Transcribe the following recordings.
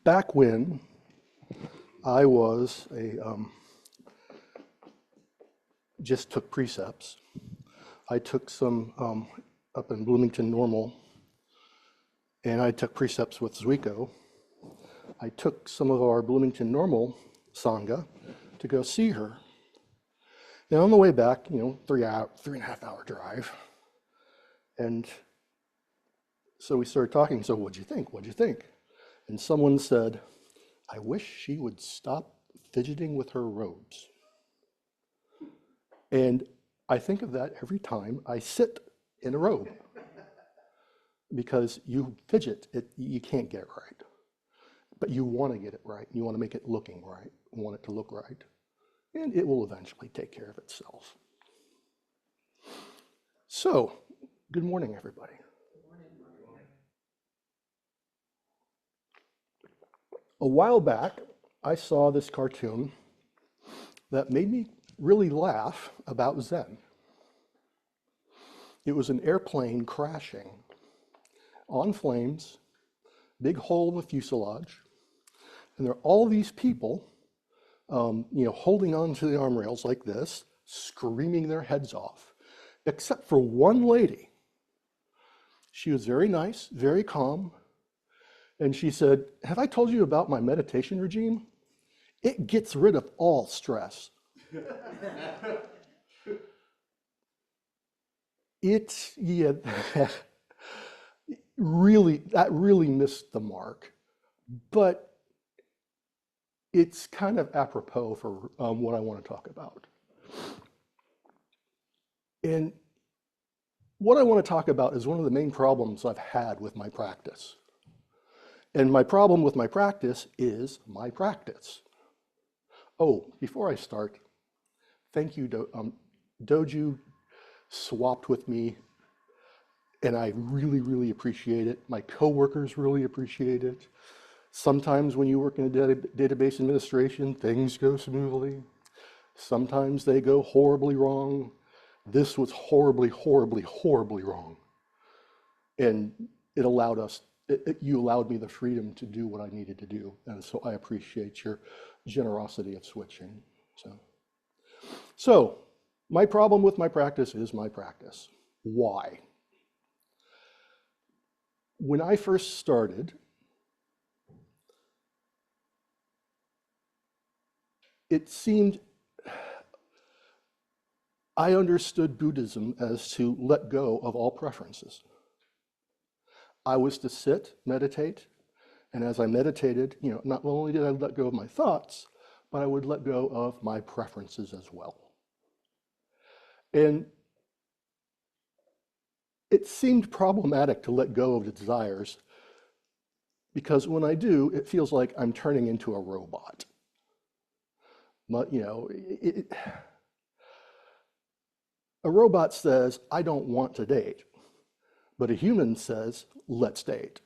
Back when I was just took precepts, I took some up in Bloomington Normal, and I took precepts with Zwico. I took some of our Bloomington Normal Sangha to go see her. And on the way back, 3.5 hour drive. And so we started talking. So what'd you think? What'd you think? And someone said, I wish she would stop fidgeting with her robes. And I think of that every time I sit in a robe. Because you fidget, you can't get it right. But you want to get it right. You want to make it looking right. You want it to look right. And it will eventually take care of itself. So, good morning, everybody. A while back, I saw this cartoon that made me really laugh about Zen. It was an airplane crashing on flames, big hole in the fuselage, and there are all these people holding on to the arm rails like this, screaming their heads off, except for one lady. She was very nice, very calm, and she said, have I told you about my meditation regime? It gets rid of all stress. That really missed the mark, but it's kind of apropos for what I want to talk about. And what I want to talk about is one of the main problems I've had with my practice. And my problem with my practice is my practice. Oh, before I start, thank you, Doju swapped with me, and I really, really appreciate it. My coworkers really appreciate it. Sometimes when you work in a database administration, things go smoothly. Sometimes they go horribly wrong. This was horribly, horribly, horribly wrong. And you allowed me the freedom to do what I needed to do. And so I appreciate your generosity of switching. So my problem with my practice is my practice. Why? When I first started, it seemed I understood Buddhism as to let go of all preferences. I was to sit, meditate, and as I meditated, not only did I let go of my thoughts, but I would let go of my preferences as well. And it seemed problematic to let go of the desires because when I do, it feels like I'm turning into a robot. But, a robot says, I don't want to date. But a human says, let's date.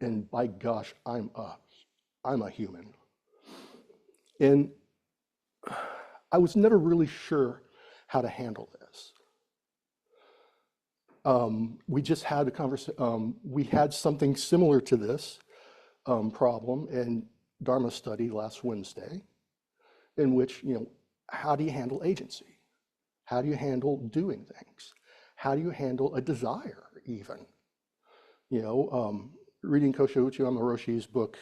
And by gosh, I'm a human. And I was never really sure how to handle this. We just had a conversation, we had something similar to this problem in Dharma study last Wednesday, in which, how do you handle agency? How do you handle doing things? How do you handle a desire, even? Reading Kosho Uchiyama Roshi's book,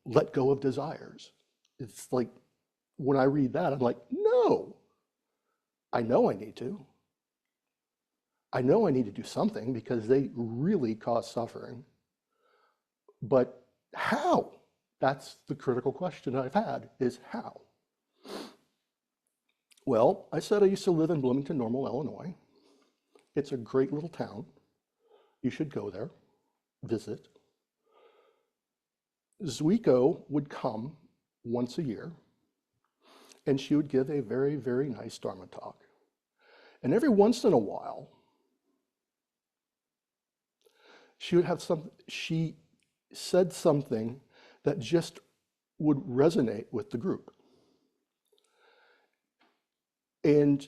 Let Go of Desires. It's like, when I read that, I'm like, no, I know I need to. I know I need to do something because they really cause suffering. But how? That's the critical question I've had, is how? Well, I said I used to live in Bloomington Normal, Illinois. It's a great little town. You should go there, visit. Zuiko would come once a year, and she would give a very, very nice Dharma talk. And every once in a while, she said something that just would resonate with the group. And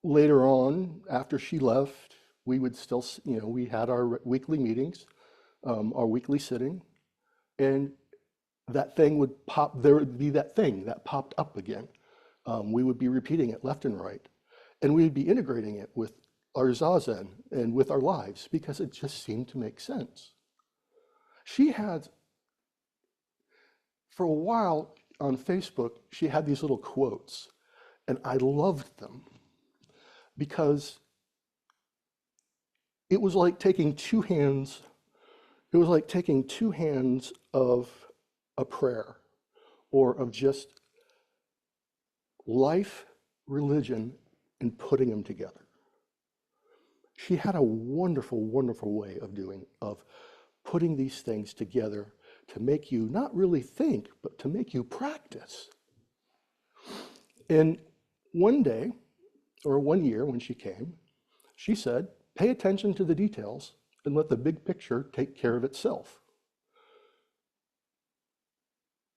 later on, after she left, we would still, we had our weekly meetings. our weekly sitting, and that thing would pop, there would be that thing that popped up again. We would be repeating it left and right, and we would be integrating it with our Zazen and with our lives because it just seemed to make sense. She had, for a while on Facebook, she had these little quotes, and I loved them because it was like taking two hands, it was like taking two hands of a prayer or of just life, religion, and putting them together. She had a wonderful, wonderful way of putting these things together to make you not really think, but to make you practice. And one day, or one year when she came, she said, pay attention to the details and let the big picture take care of itself.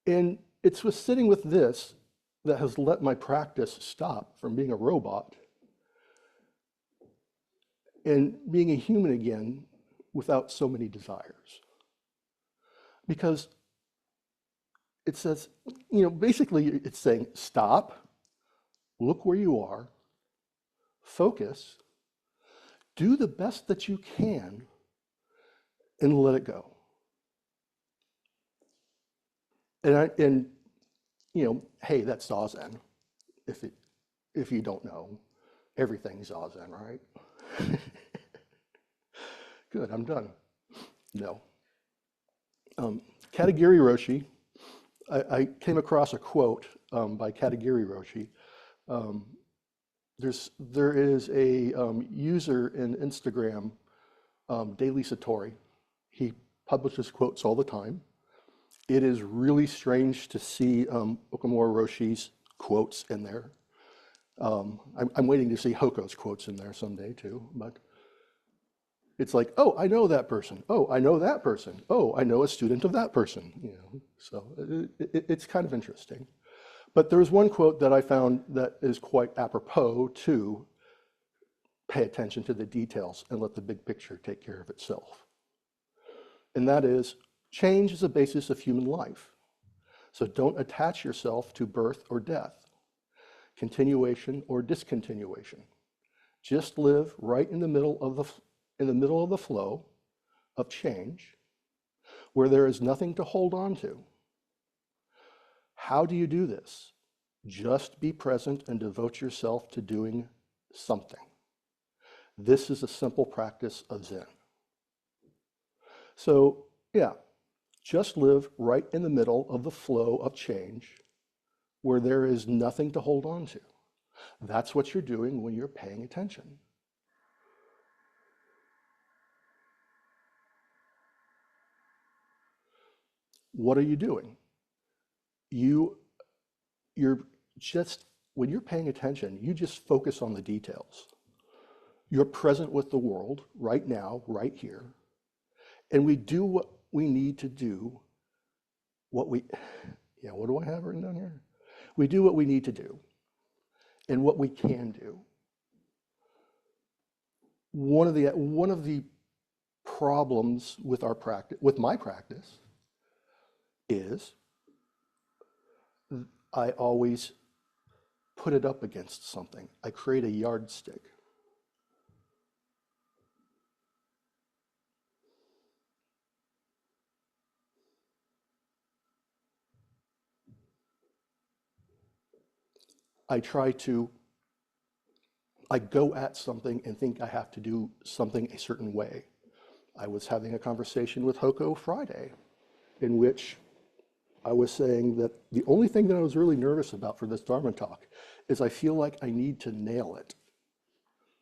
And it's with sitting with this that has let my practice stop from being a robot and being a human again without so many desires. Because it says, basically it's saying, stop, look where you are, focus, do the best that you can, and let it go. And hey, that's Zazen. If you don't know, everything's Zazen, right? Good, I'm done. No. Katagiri Roshi, I came across a quote by Katagiri Roshi. There is a user in Instagram, Daily Satori. He publishes quotes all the time. It is really strange to see Okamura Roshi's quotes in there. I'm waiting to see Hoko's quotes in there someday too, but it's like, oh, I know that person. Oh, I know that person. Oh, I know a student of that person. So it's kind of interesting. But there was one quote that I found that is quite apropos to pay attention to the details and let the big picture take care of itself. And that is, change is the basis of human life. So don't attach yourself to birth or death, continuation or discontinuation. Just live right in the middle of the flow of change where there is nothing to hold on to. How do you do this? Just be present and devote yourself to doing something. This is a simple practice of Zen. So, yeah, just live right in the middle of the flow of change where there is nothing to hold on to. That's what you're doing when you're paying attention. What are you doing? You're just, when you're paying attention, you just focus on the details. You're present with the world right now, right here. And we do what we need to do, what do I have written down here? We do what we need to do and what we can do. One of the problems with our practice, with my practice, is I always put it up against something. I create a yardstick. I go at something and think I have to do something a certain way. I was having a conversation with Hoko Friday in which I was saying that the only thing that I was really nervous about for this Dharma talk is I feel like I need to nail it.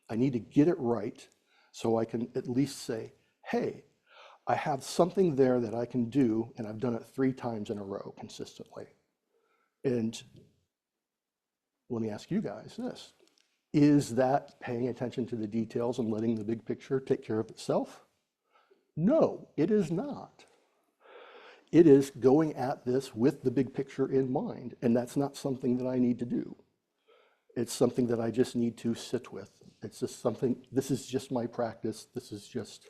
I need to get it right so I can at least say, hey, I have something there that I can do, and I've done it 3 times in a row consistently. And let me ask you guys this. Is that paying attention to the details and letting the big picture take care of itself? No, it is not. It is going at this with the big picture in mind, and that's not something that I need to do. It's something that I just need to sit with. It's just something, this is just my practice. This is just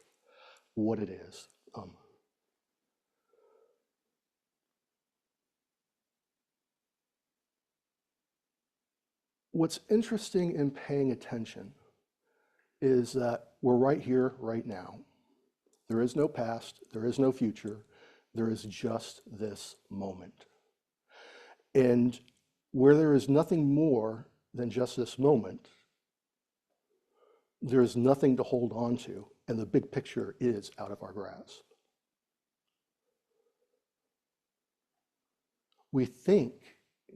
what it is. what's interesting in paying attention is that we're right here, right now. There is no past, there is no future, there is just this moment. And where there is nothing more than just this moment, there is nothing to hold on to, and the big picture is out of our grasp. We think,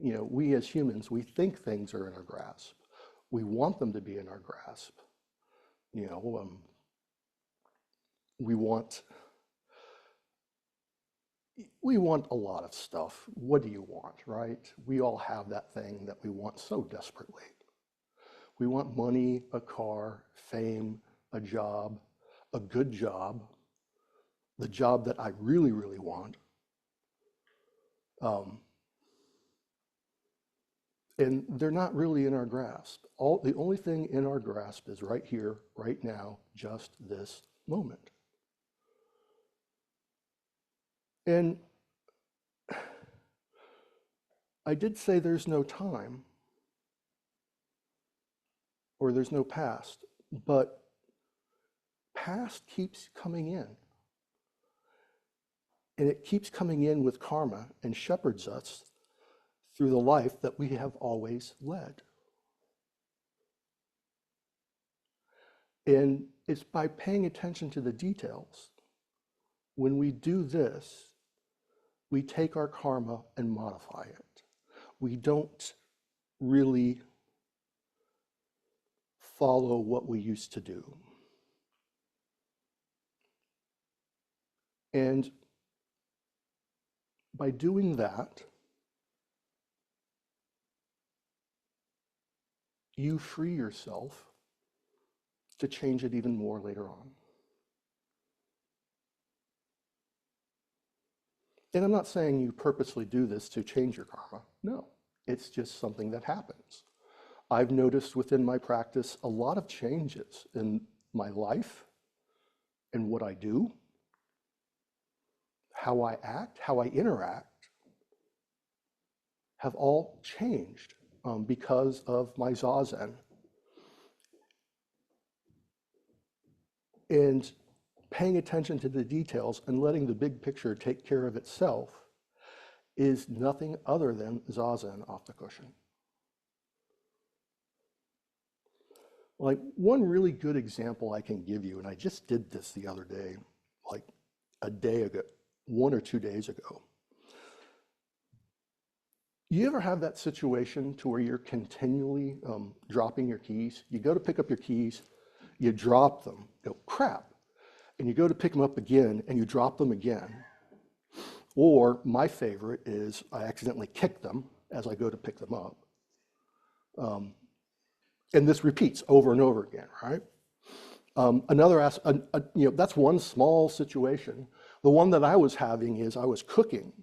we as humans, we think things are in our grasp. We want them to be in our grasp. We want a lot of stuff. What do you want, right? We all have that thing that we want so desperately. We want money, a car, fame, a job, a good job, the job that I really, really want. And they're not really in our grasp. The only thing in our grasp is right here, right now, just this moment. And I did say there's no time or there's no past, but past keeps coming in. And it keeps coming in with karma and shepherds us through the life that we have always led. And it's by paying attention to the details. When we do this, we take our karma and modify it. We don't really follow what we used to do. And by doing that, you free yourself to change it even more later on. And I'm not saying you purposely do this to change your karma. No, it's just something that happens. I've noticed within my practice a lot of changes in my life and what I do, how I act, how I interact, have all changed because of my Zazen. And paying attention to the details and letting the big picture take care of itself is nothing other than Zazen off the cushion. Like one really good example I can give you, and I just did this the other day, like a day ago, 1 or 2 days ago. You ever have that situation to where you're continually dropping your keys? You go to pick up your keys, you drop them, you go, crap. And you go to pick them up again and you drop them again. Or my favorite is I accidentally kick them as I go to pick them up. And this repeats over and over again, right? That's one small situation. The one that I was having is I was cooking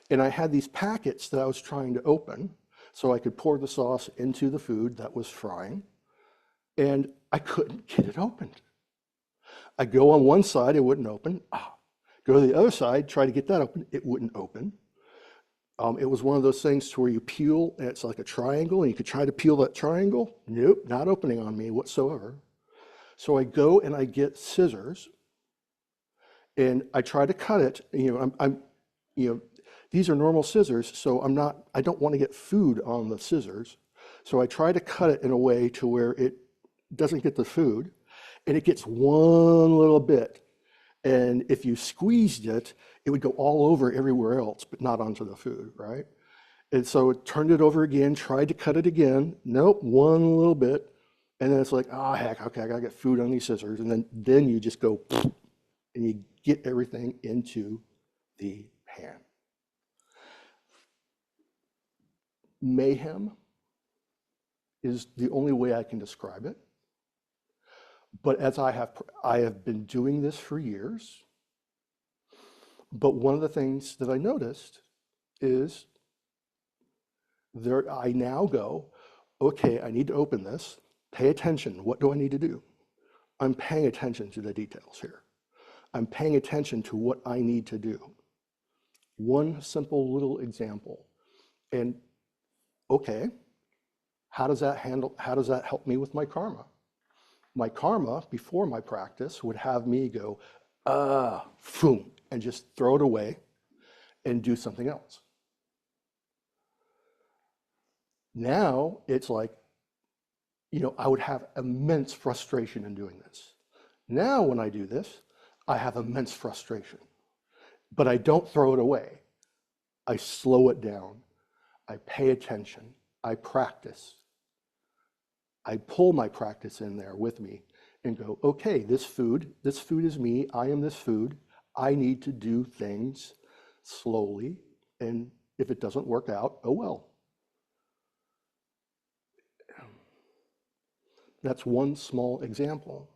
and I had these packets that I was trying to open so I could pour the sauce into the food that was frying, and I couldn't get it opened. I go on one side, it wouldn't open. Go to the other side, try to get that open, it wouldn't open. It was one of those things to where you peel, and it's like a triangle, and you could try to peel that triangle. Nope, not opening on me whatsoever. So I go and I get scissors, and I try to cut it. These are normal scissors, so I don't want to get food on the scissors. So I try to cut it in a way to where it doesn't get the food, and it gets one little bit. And if you squeezed it, it would go all over everywhere else, but not onto the food, right? And so it turned it over again, tried to cut it again. Nope, one little bit. And then it's like, heck, okay, I gotta get food on these scissors. And then you just go, and you get everything into the pan. Mayhem is the only way I can describe it. But as I have been doing this for years, but one of the things that I noticed is I now go, okay, I need to open this, pay attention, what do I need to do? I'm paying attention to the details here. I'm paying attention to what I need to do. One simple little example, and okay, How does that help me with my karma? My karma before my practice would have me go, boom, and just throw it away and do something else. Now it's like, I would have immense frustration in doing this. Now when I do this, I have immense frustration, but I don't throw it away. I slow it down. I pay attention. I practice. I pull my practice in there with me and go, okay, this food is me. I am this food. I need to do things slowly. And if it doesn't work out, oh well. That's one small example.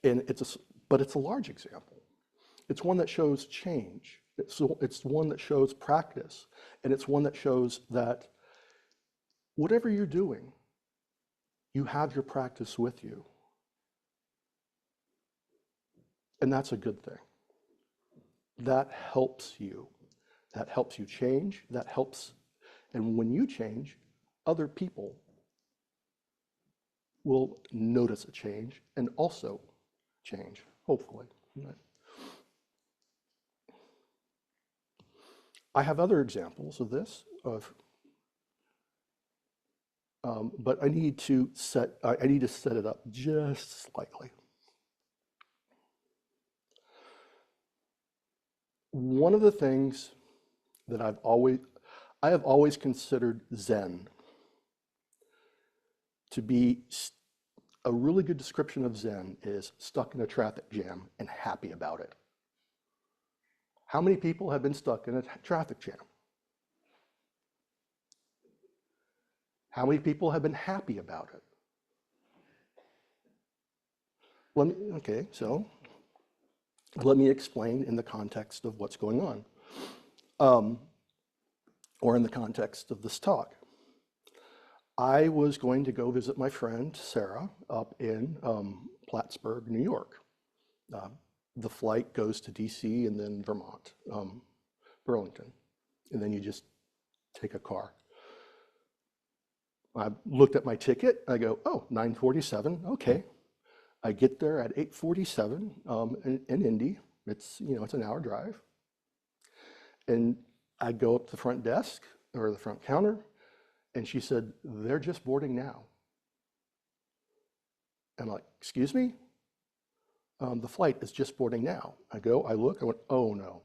And but it's a large example. It's one that shows change. It's one that shows practice. And it's one that shows that whatever you're doing, you have your practice with you. And that's a good thing. That helps you. That helps you change. That helps. And when you change, other people will notice a change and also change, hopefully. I have other examples of this, but I need to set it up just slightly. One of the things that I have always considered Zen to be a really good description of Zen is stuck in a traffic jam and happy about it. How many people have been stuck in a traffic jam? How many people have been happy about it? Okay, so let me explain in the context of what's going on, or in the context of this talk. I was going to go visit my friend Sarah up in Plattsburgh, New York. The flight goes to DC and then Vermont, Burlington, and then you just take a car. I looked at my ticket, I go, oh, 9:47, okay. I get there at 8:47 in Indy. It's an hour drive. And I go up to the front desk or the front counter, and she said, they're just boarding now. I'm like, excuse me? The flight is just boarding now. I look, I went, oh no.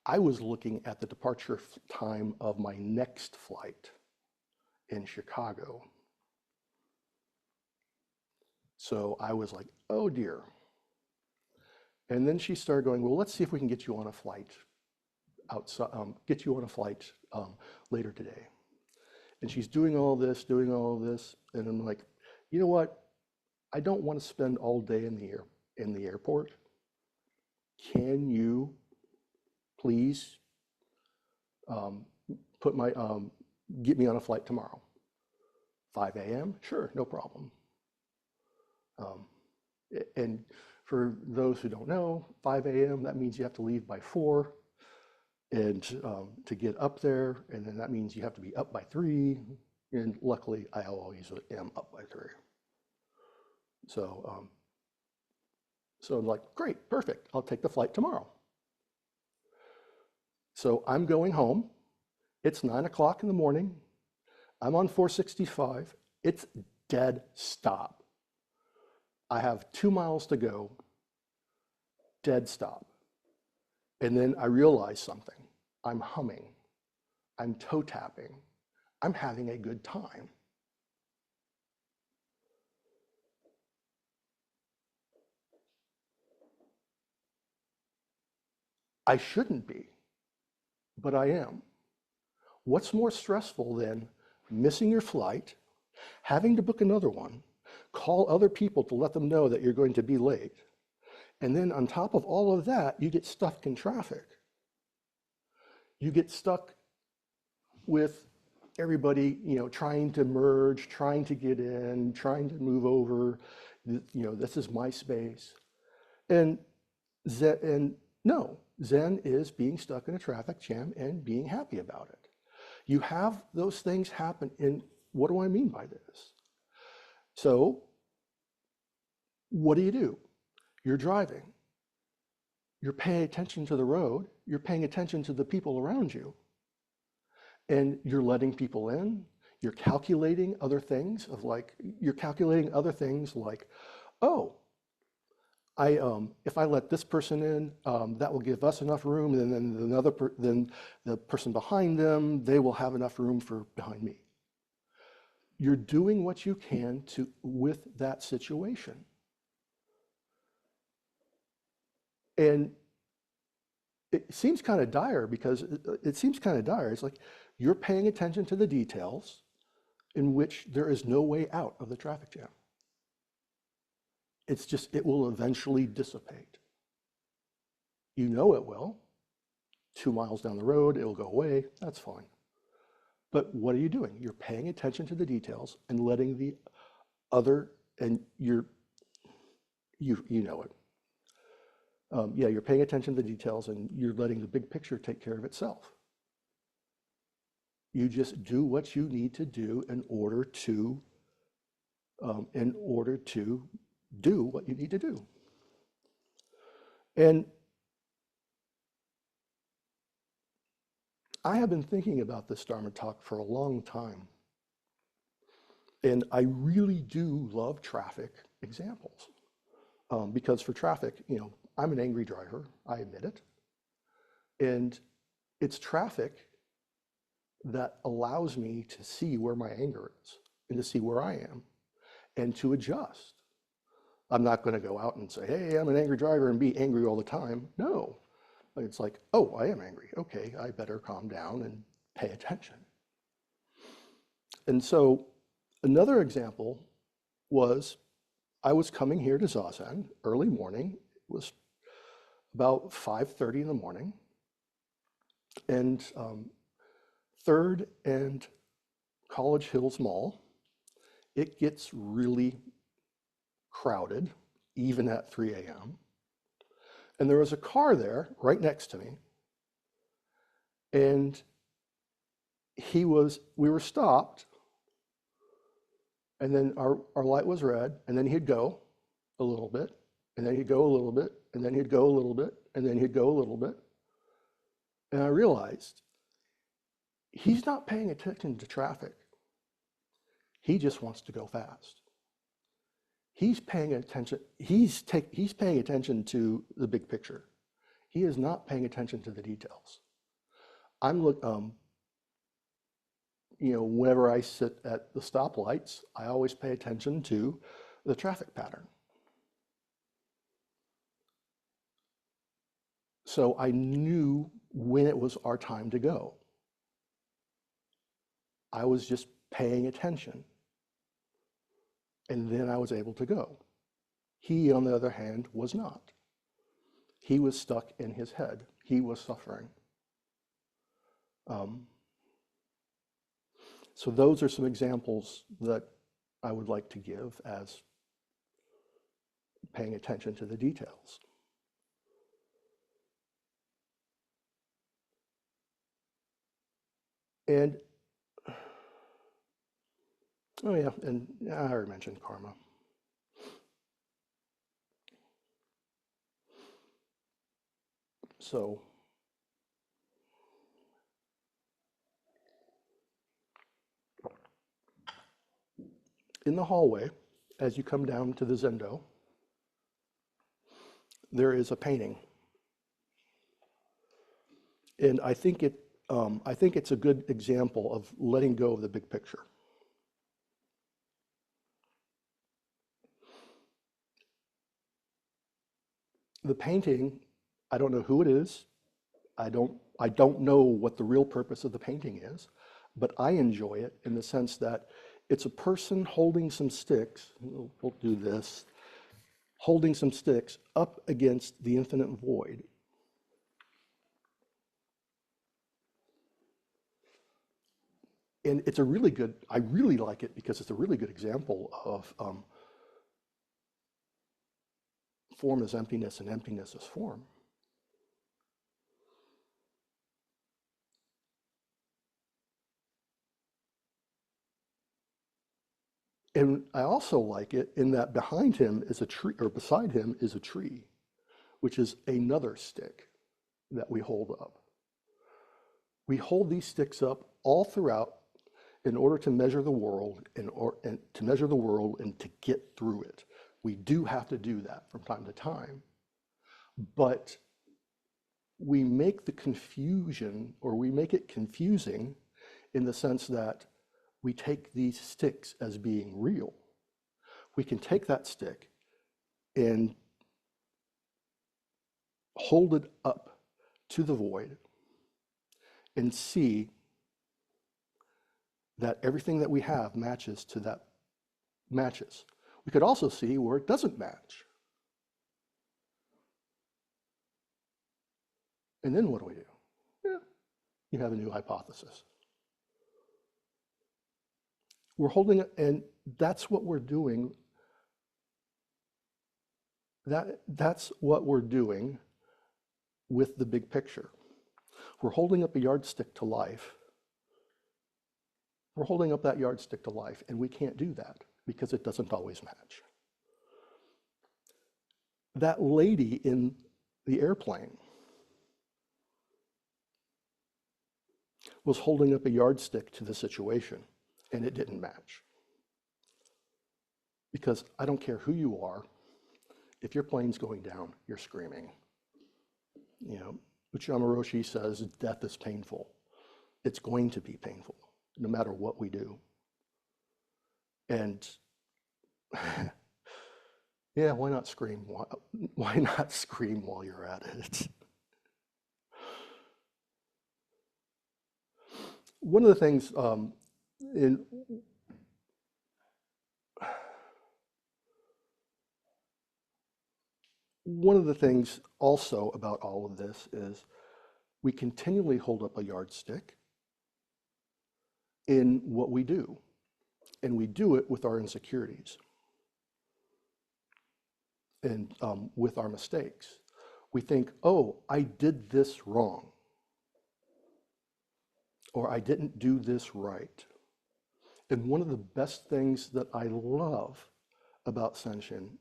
I was looking at the departure time of my next flight in Chicago. So I was like, oh dear. And then she started going, well, let's see if we can get you on a flight later today. And she's doing all this, and I'm like, you know what? I don't want to spend all day in the airport. Can you please get me on a flight tomorrow? 5 a.m.? Sure, no problem. And for those who don't know, 5 a.m., that means you have to leave by 4 and to get up there, and then that means you have to be up by 3, and luckily I always am up by 3. So I'm like, great, perfect, I'll take the flight tomorrow. So I'm going home. It's 9 o'clock in the morning. I'm on 465. It's dead stop. I have 2 miles to go, dead stop. And then I realize something. I'm humming. I'm toe tapping. I'm having a good time. I shouldn't be, but I am. What's more stressful than missing your flight, having to book another one, call other people to let them know that you're going to be late, and then on top of all of that, you get stuck in traffic. You get stuck with everybody, trying to merge, trying to get in, trying to move over. This is my space. And no, Zen is being stuck in a traffic jam and being happy about it. You have those things happen. And what do I mean by this? So what do? You're driving. You're paying attention to the road. You're paying attention to the people around you. And you're letting people in. You're calculating other things like, oh, if I let this person in, that will give us enough room, and then the person behind them, they will have enough room for behind me. You're doing what you can with that situation. And it seems kind of dire because it's like you're paying attention to the details in which there is no way out of the traffic jam. It's just, it will eventually dissipate. You know it will. 2 miles down the road, it'll go away. That's fine. But what are you doing? You're paying attention to the details and letting the other, and you know it. You're paying attention to the details and you're letting the big picture take care of itself. You just do what you need to do in order to do what you need to do. And I have been thinking about this Dharma talk for a long time. And I really do love traffic examples. Because for traffic, I'm an angry driver, I admit it. And it's traffic that allows me to see where my anger is and to see where I am and to adjust. I'm not going to go out and say, hey, I'm an angry driver and be angry all the time. No. It's like, oh, I am angry. Okay, I better calm down and pay attention. And so another example was I was coming here to Zazen early morning. It was about 5:30 in the morning. And 3rd and College Hills Mall, it gets really crowded, even at 3 a.m. And there was a car there right next to me. And we were stopped. And then our light was red. And then he'd go a little bit. And then he'd go a little bit. And then he'd go a little bit. And then he'd go a little bit. And I realized he's not paying attention to traffic. He just wants to go fast. He's paying attention. He's paying attention to the big picture. He is not paying attention to the details. Whenever I sit at the stoplights, I always pay attention to the traffic pattern. So I knew when it was our time to go. I was just paying attention. And then I was able to go. He, on the other hand, was not. He was stuck in his head. He was suffering. So those are some examples that I would like to give as paying attention to the details. And I already mentioned karma. So in the hallway, as you come down to the Zendo, there is a painting. And I think it's a good example of letting go of the big picture. The painting, I don't know who it is. I don't know what the real purpose of the painting is, but I enjoy it in the sense that it's a person holding some sticks. We'll do this. Holding some sticks up against the infinite void. And it's I really like it because it's a really good example of form is emptiness and emptiness is form. And I also like it in that behind him is a tree, or beside him is a tree, which is another stick that we hold up. We hold these sticks up all throughout in order to measure the world and to measure the world and to get through it. We do have to do that from time to time, but we make the confusion, or we make it confusing in the sense that we take these sticks as being real. We can take that stick and hold it up to the void and see that everything that we have matches to that matches. We could also see where it doesn't match. And then what do we do? Yeah, you have a new hypothesis. We're holding it, and that's what we're doing. That's what we're doing with the big picture. We're holding up a yardstick to life. We're holding up that yardstick to life, and we can't do that because it doesn't always match. That lady in the airplane was holding up a yardstick to the situation, and it didn't match. Because I don't care who you are, if your plane's going down, you're screaming. You know, Uchiyama Roshi says death is painful. It's going to be painful, no matter what we do. And yeah, why not scream? Why not scream while you're at it? One of the things one of the things also about all of this is we continually hold up a yardstick in what we do, and we do it with our insecurities and with our mistakes. We think, oh, I did this wrong, or I didn't do this right. And one of the best things that I love about Senshin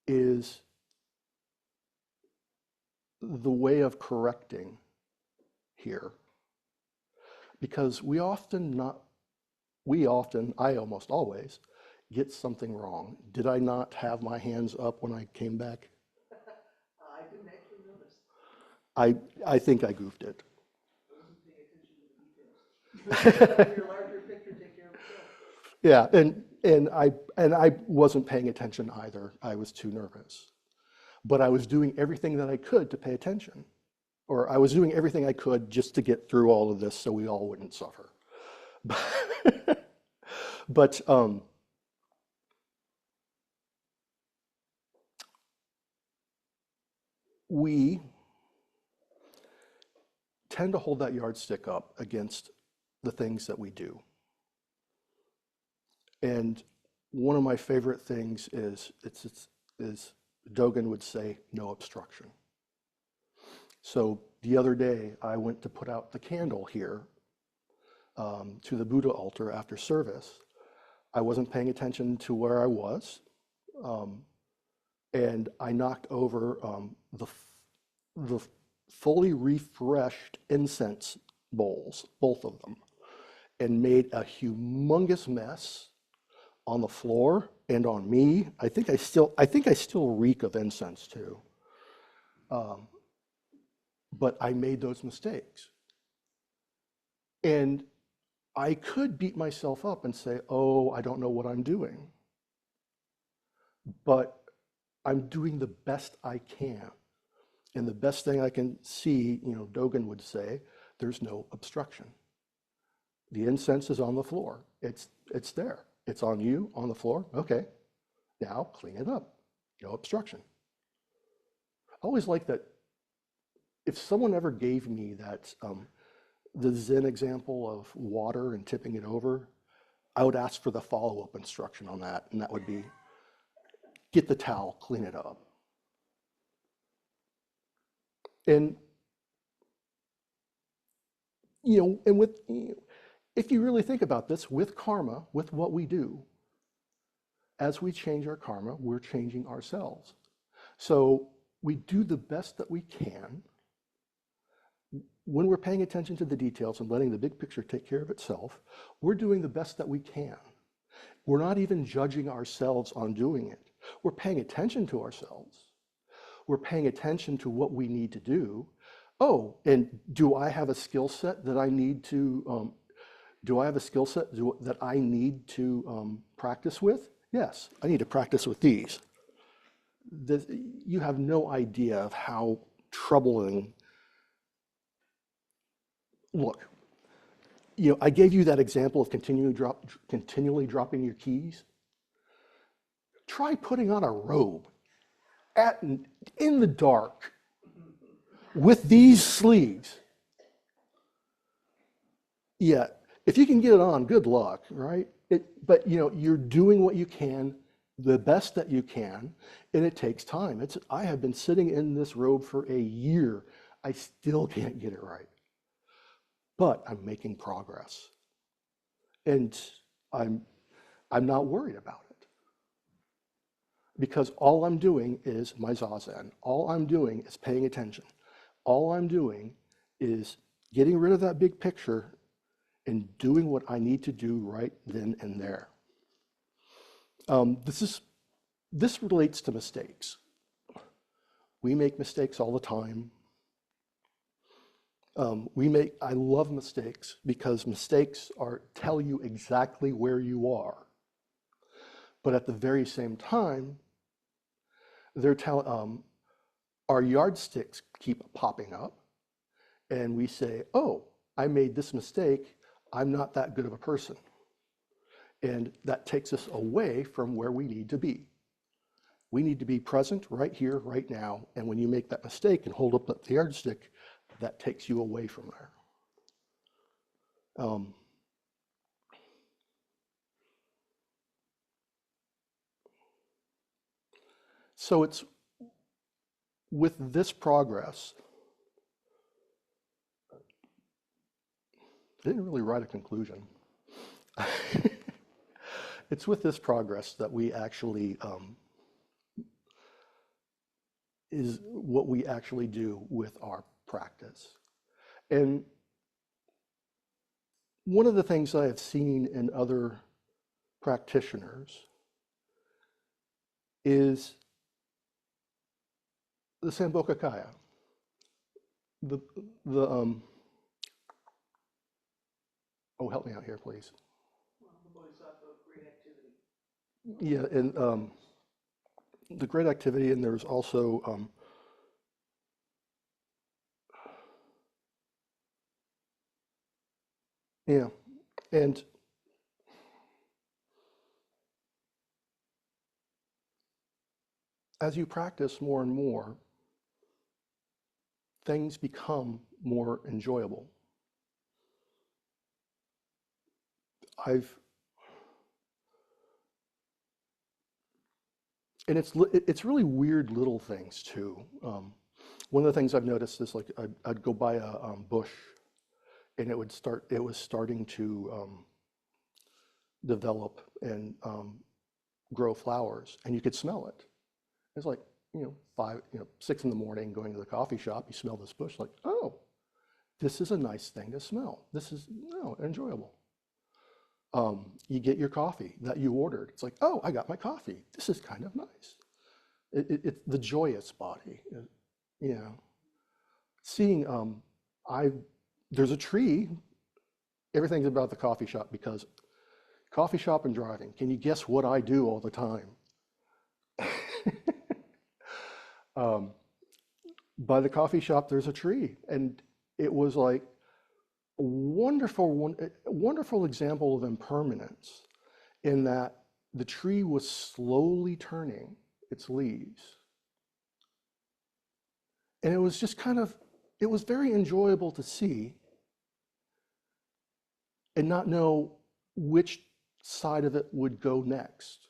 is the way of correcting here. Because I almost always, get something wrong. Did I not have my hands up when I came back? I didn't actually notice. I think I goofed it. I wasn't paying attention to the details. Your larger picture take care of itself. Yeah, and I wasn't paying attention either. I was too nervous. But I was doing everything that I could to pay attention. Or I was doing everything I could just to get through all of this so we all wouldn't suffer. But we tend to hold that yardstick up against the things that we do. And one of my favorite things is Dogen would say, no obstruction. So the other day, I went to put out the candle here to the Buddha altar after service. I wasn't paying attention to where I was, and I knocked over the fully refreshed incense bowls, both of them, and made a humongous mess on the floor and on me. I think I still reek of incense too. But I made those mistakes. And I could beat myself up and say, oh, I don't know what I'm doing. But I'm doing the best I can. And the best thing I can see, Dogen would say, there's no obstruction. The incense is on the floor. It's there. It's on you, on the floor. Okay, now clean it up. No obstruction. I always like that. If someone ever gave me that, the Zen example of water and tipping it over, I would ask for the follow-up instruction on that, and that would be, get the towel, clean it up. And, and if you really think about this, with karma, with what we do, as we change our karma, we're changing ourselves. So we do the best that we can when we're paying attention to the details and letting the big picture take care of itself. We're doing the best that we can. We're not even judging ourselves on doing it. We're paying attention to ourselves. We're paying attention to what we need to do. Oh, and do I have a skill set that I need to, practice with? Yes, I need to practice with these. You have no idea of how troubling. Look, I gave you that example of continually dropping your keys. Try putting on a robe in the dark with these sleeves. Yeah, if you can get it on, good luck, right? But you're doing what you can, the best that you can, and it takes time. I have been sitting in this robe for a year. I still can't get it right, but I'm making progress, and I'm not worried about it because all I'm doing is my zazen. All I'm doing is paying attention. All I'm doing is getting rid of that big picture and doing what I need to do right then and there. This relates to mistakes. We make mistakes all the time. I love mistakes because mistakes tell you exactly where you are. But at the very same time, our yardsticks keep popping up, and we say, oh, I made this mistake. I'm not that good of a person. And that takes us away from where we need to be. We need to be present right here, right now. And when you make that mistake and hold up the yardstick, that takes you away from there. So it's with this progress, I didn't really write a conclusion. It's with this progress that we actually is what we actually do with our practice. And one of the things I have seen in other practitioners is the Sambhogakaya. Oh, help me out here, please. The Bodhisattva of great activity. Yeah, and the great activity, and there's also yeah, and as you practice more and more, things become more enjoyable. And it's really weird little things too. One of the things I've noticed is like I'd go by a bush, and it was starting to develop and grow flowers, and you could smell it. It's like 6 in the morning, going to the coffee shop, you smell this bush, like, oh, this is a nice thing to smell. This is enjoyable. You get your coffee that you ordered. It's like, oh, I got my coffee. This is kind of nice. It's the joyous body. Seeing, there's a tree. Everything's about the coffee shop because coffee shop and driving. Can you guess what I do all the time? By the coffee shop, there's a tree, and it was like a wonderful example of impermanence in that the tree was slowly turning its leaves. And it was just it was very enjoyable to see and not know which side of it would go next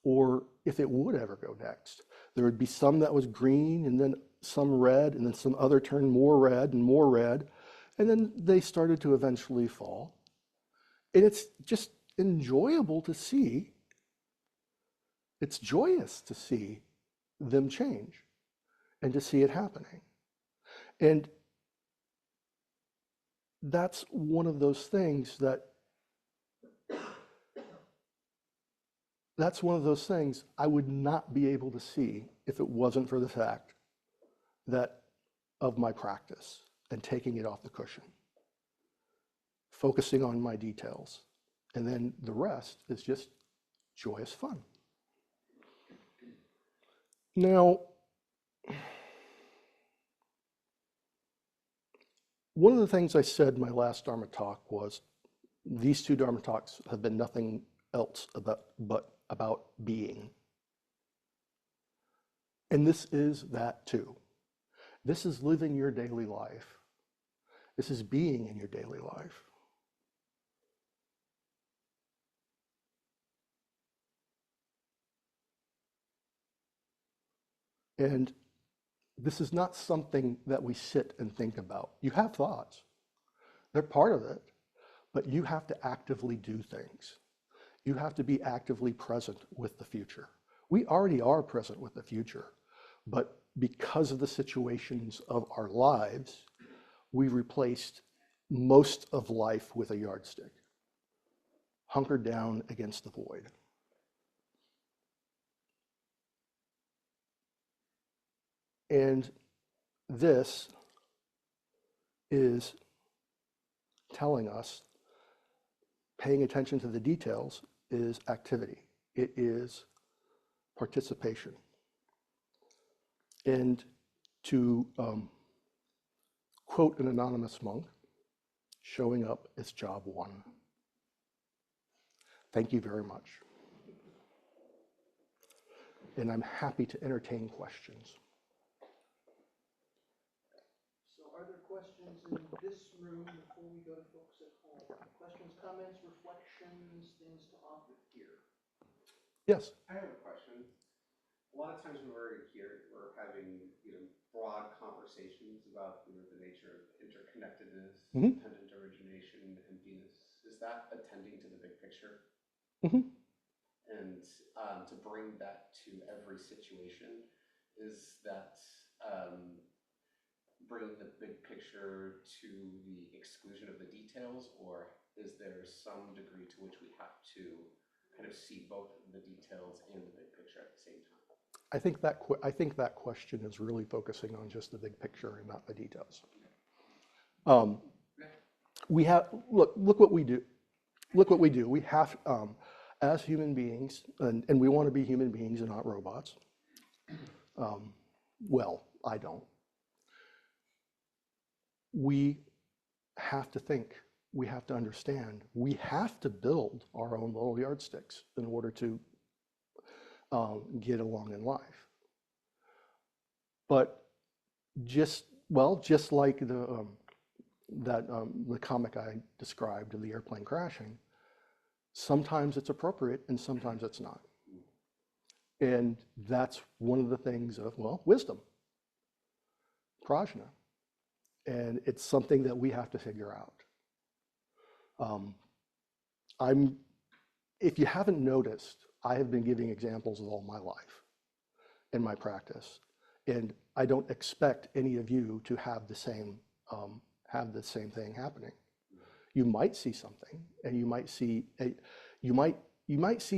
or if it would ever go next. There would be some that was green and then some red and then some other turned more red and more red. And then they started to eventually fall. And it's just enjoyable to see, it's joyous to see them change and to see it happening. And that's one of those things I would not be able to see if it wasn't for the fact that of my practice and taking it off the cushion, focusing on my details. And then the rest is just joyous fun. Now, one of the things I said in my last Dharma talk was these two Dharma talks have been nothing else but about being. And this is that too. This is living your daily life. This is being in your daily life. And this is not something that we sit and think about. You have thoughts. They're part of it, but you have to actively do things. You have to be actively present with the future. We already are present with the future, but because of the situations of our lives, we replaced most of life with a yardstick, hunkered down against the void. And this is telling us paying attention to the details is activity. It is participation. And to quote an anonymous monk, showing up is job one. Thank you very much. And I'm happy to entertain questions. So are there questions in this room before we go to folks at home? Questions, comments, reflections, things to offer here? Yes. I have a question. A lot of times when we're here, we're having broad conversations about the nature of interconnectedness, dependent origination, emptiness. Is that attending to the big picture? Mm-hmm. And to bring that to every situation, is that bringing the big picture to the exclusion of the details, or is there some degree to which we have to kind of see both the details and the big picture at the same time? I think that question is really focusing on just the big picture and not the details. We have look what we do. Look what we do. We have, as human beings, and we want to be human beings and not robots. Well, I don't. We have to think. We have to understand. We have to build our own little yardsticks in order to get along in life. But just like the comic I described of the airplane crashing, sometimes it's appropriate and sometimes it's not. And that's one of the things of, wisdom, prajna. And it's something that we have to figure out. If you haven't noticed, I have been giving examples of all my life in my practice, and I don't expect any of you to have the same thing happening. You might see something, and you might see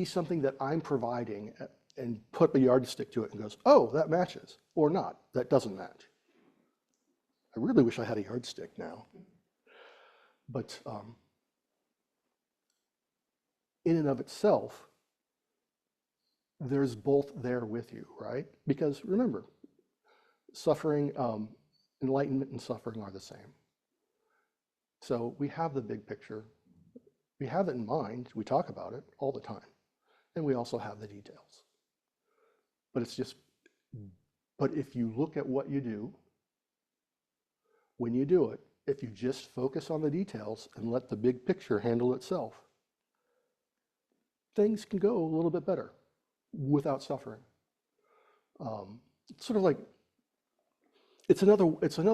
something that I'm providing, and put a yardstick to it, and goes, "Oh, that matches," or not. That doesn't match. I really wish I had a yardstick now, but in and of itself, there's both there with you, right? Because remember, suffering, enlightenment and suffering are the same. So we have the big picture. We have it in mind. We talk about it all the time. And we also have the details. But if you look at what you do, when you do it, if you just focus on the details and let the big picture handle itself, things can go a little bit better without suffering. It's sort of like, it's another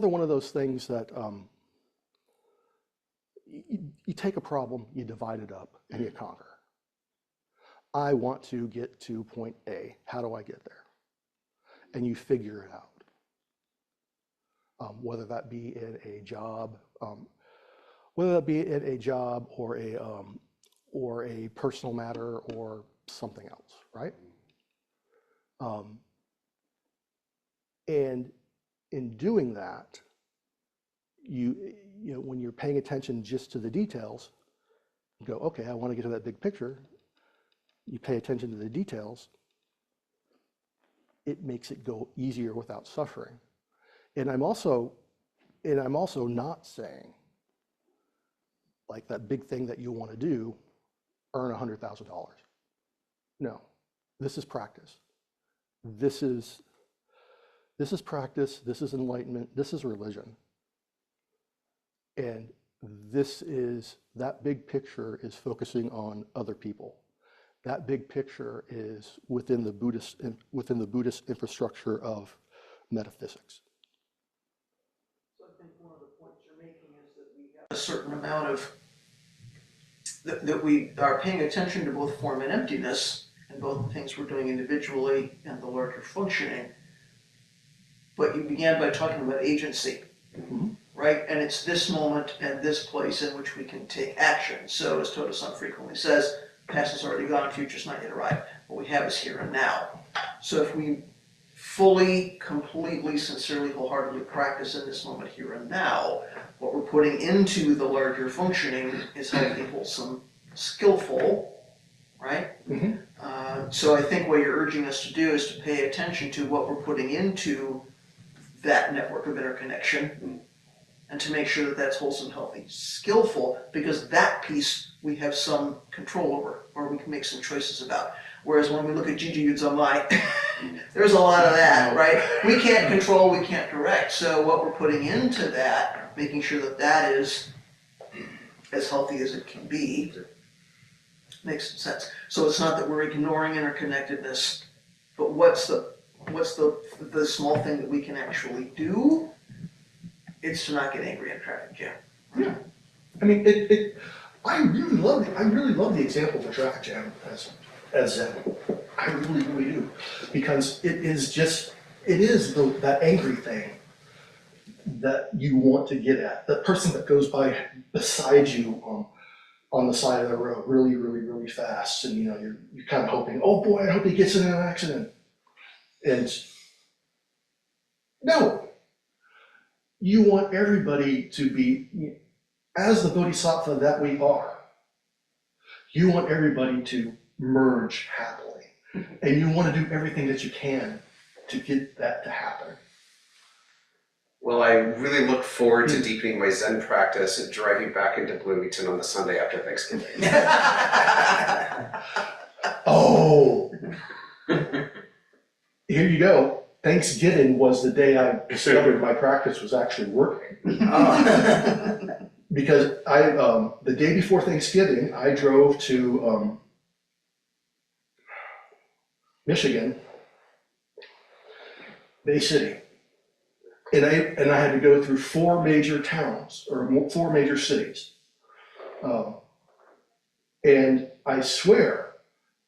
one of those things that you take a problem, you divide it up, and you conquer. I want to get to point A. How do I get there? And you figure it out. Whether that be in a job, or a personal matter or something else, right? And in doing that, you know, when you're paying attention just to the details, you go, okay, I want to get to that big picture. You pay attention to the details, it makes it go easier without suffering. And I'm also not saying, like, that big thing that you want to do, earn $100,000. No, this is practice. This is practice. This is enlightenment. This is religion. And that big picture is focusing on other people. That big picture is within the Buddhist infrastructure of metaphysics. So I think one of the points you're making is that we have a certain amount of, that we are paying attention to both form and emptiness, and both the things we're doing individually and the larger functioning. But you began by talking about agency, right? And it's this moment and this place in which we can take action. So as Toto-san frequently says, past is already gone, future's not yet arrived. What we have is here and now. So if we fully, completely, sincerely, wholeheartedly practice in this moment here and now, what we're putting into the larger functioning is healthy, wholesome, skillful, right? So I think what you're urging us to do is to pay attention to what we're putting into that network of interconnection and to make sure that that's wholesome, healthy, skillful, because that piece we have some control over, or we can make some choices about. Whereas when we look at Jiju Yuzamai, there's a lot of that, right? We can't control, we can't direct. So what we're putting into that, making sure that that is as healthy as it can be, makes some sense. So it's not that we're ignoring interconnectedness, but what's the small thing that we can actually do? It's to not get angry in a traffic jam. Yeah, I mean, I really love the example of a traffic jam as Zen. I really, really do, because it is that angry thing that you want to get at. The person that goes by beside you on the side of the road really, really, really fast, and you're kind of hoping, oh boy, I hope he gets in an accident. And no, you want everybody to be, as the bodhisattva that we are, you want everybody to merge happily. And you want to do everything that you can to get that to happen. Well, I really look forward to deepening my Zen practice and driving back into Bloomington on the Sunday after Thanksgiving. Oh, here you go. Thanksgiving was the day I discovered my practice was actually working. Because the day before Thanksgiving, I drove to Michigan, Bay City, and I had to go through 4 major towns, or 4 major cities. And I swear,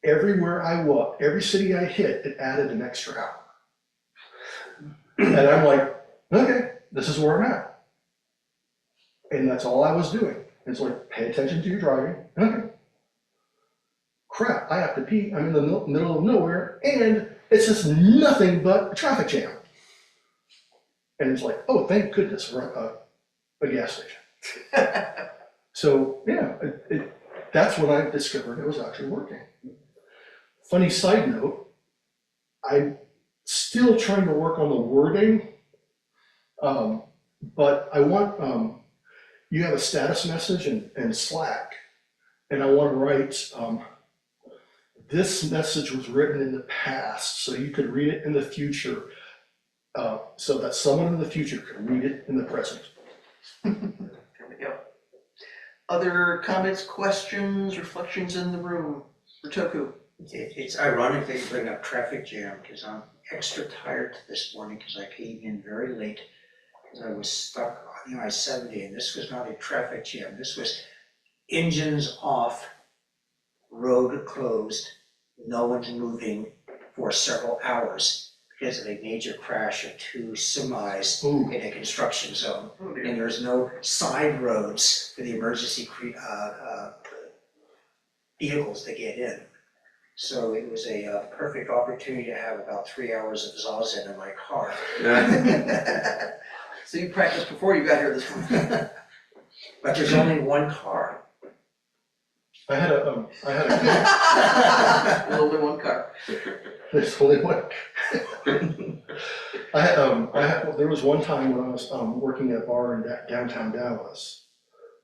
everywhere I walked, every city I hit, it added an extra hour. And I'm like, okay, this is where I'm at. And that's all I was doing. It's like, pay attention to your driving. Okay. Crap, I have to pee. I'm in the middle of nowhere, and it's just nothing but a traffic jam. And it's like, oh, thank goodness we're at a gas station. So yeah, that's when I discovered it was actually working. Funny side note, I'm still trying to work on the wording, but I want, you have a status message in Slack, and I want to write, this message was written in the past, so you could read it in the future, so that someone in the future could read it in the present. There we go. Other comments, questions, reflections in the room? Ritoku. It's ironic that you bring up traffic jam, because I'm extra tired this morning because I came in very late because I was stuck running I-70, and this was not a traffic jam. This was engines off, road closed, no one's moving for several hours because of a major crash of two semis Ooh. in a construction zone. Oh And dear. there's no side roads for the emergency vehicles to get in. So it was a perfect opportunity to have about 3 hours of zazen in my car. So you practiced before you got here this morning? But there's only one car. I had a, There's only one car. there's only one. There was one time when I was working at a bar in downtown Dallas,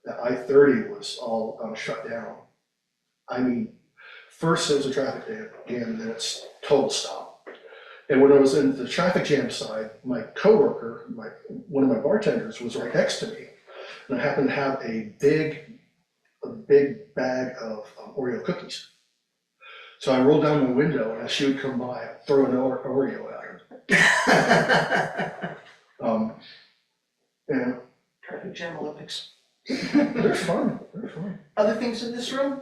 that I-30 was all shut down. I mean, first it was a traffic jam, and then it's total stop. And when I was in the traffic jam side, my coworker, one of my bartenders, was right next to me, and I happened to have a big bag of Oreo cookies. So I rolled down my window, and as she would come by, I'd throw an Oreo at her. And Traffic jam Olympics. they're fun. They're fun. Other things in this room?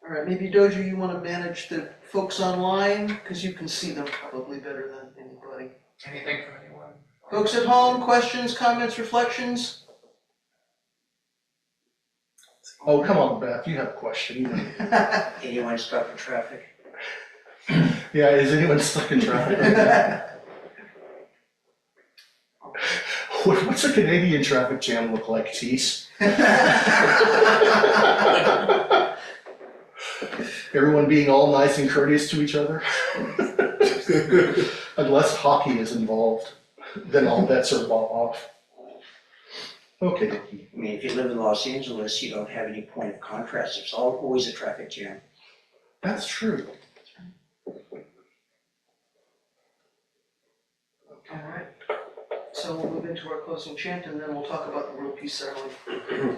All right, maybe Doja, you want to manage the folks online, because you can see them probably better than anybody. Anything from anyone? Folks at home, questions, comments, reflections? Oh, come on, Beth, you have a question. Anyone stuck in traffic? Yeah, is anyone stuck in traffic? What's a Canadian traffic jam look like, Tease? Everyone being all nice and courteous to each other? Unless hockey is involved, then all bets are off. Okay, I mean, if you live in Los Angeles, you don't have any point of contrast. It's always a traffic jam. that's true. All right, so we'll move into our closing chant, and then we'll talk about the world peace ceremony.